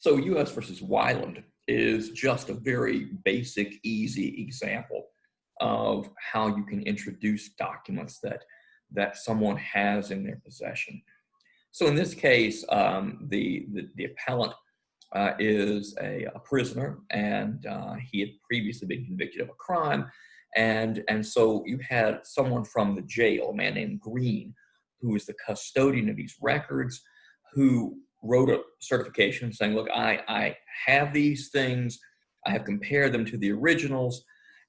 So US versus Weiland is just a very basic, easy example of how you can introduce documents that someone has in their possession. So in this case, the appellant is a prisoner, and he had previously been convicted of a crime, and so you had someone from the jail, a man named Green, who is the custodian of these records, who wrote a certification saying, "Look, I have these things. I have compared them to the originals,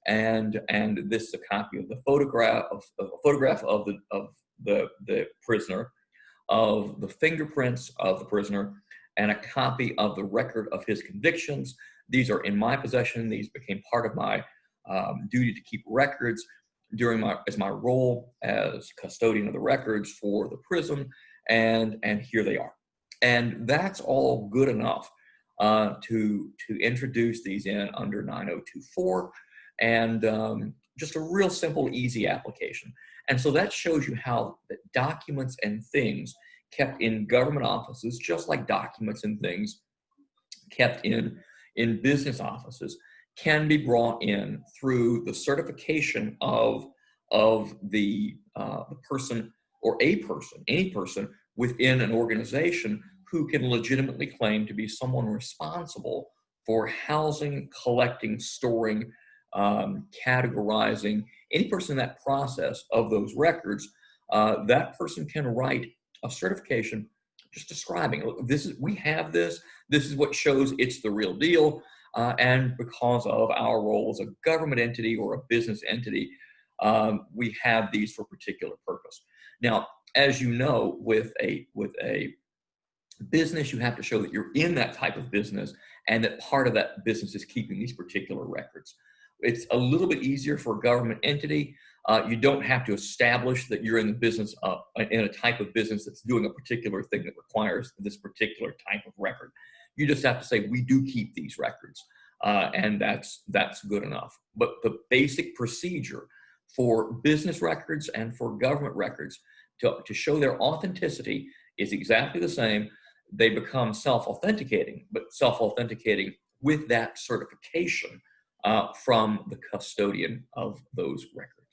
and this is a copy of the photograph of a photograph of the prisoner, of the fingerprints of the prisoner, and a copy of the record of his convictions. These are in my possession. These became part of my duty to keep records during my role as custodian of the records for the prison, and here they are." And that's all good enough to introduce these in under 9024, and just a real simple, easy application. And so that shows you how that documents and things kept in government offices, just like documents and things kept in business offices, can be brought in through the certification of the person, or a person, any person within an organization who can legitimately claim to be someone responsible for housing, collecting, storing, categorizing, any person in that process of those records. That person can write a certification just describing, "Look, we have this. This is what shows it's the real deal, and because of our role as a government entity or a business entity, we have these for a particular purpose." Now, as you know, with a business, you have to show that you're in that type of business and that part of that business is keeping these particular records. It's a little bit easier for a government entity. You don't have to establish that you're in the business in a type of business that's doing a particular thing that requires this particular type of record. You just have to say, "We do keep these records," and that's good enough. But the basic procedure for business records and for government records to show their authenticity is exactly the same. They become self-authenticating, but self-authenticating with that certification from the custodian of those records.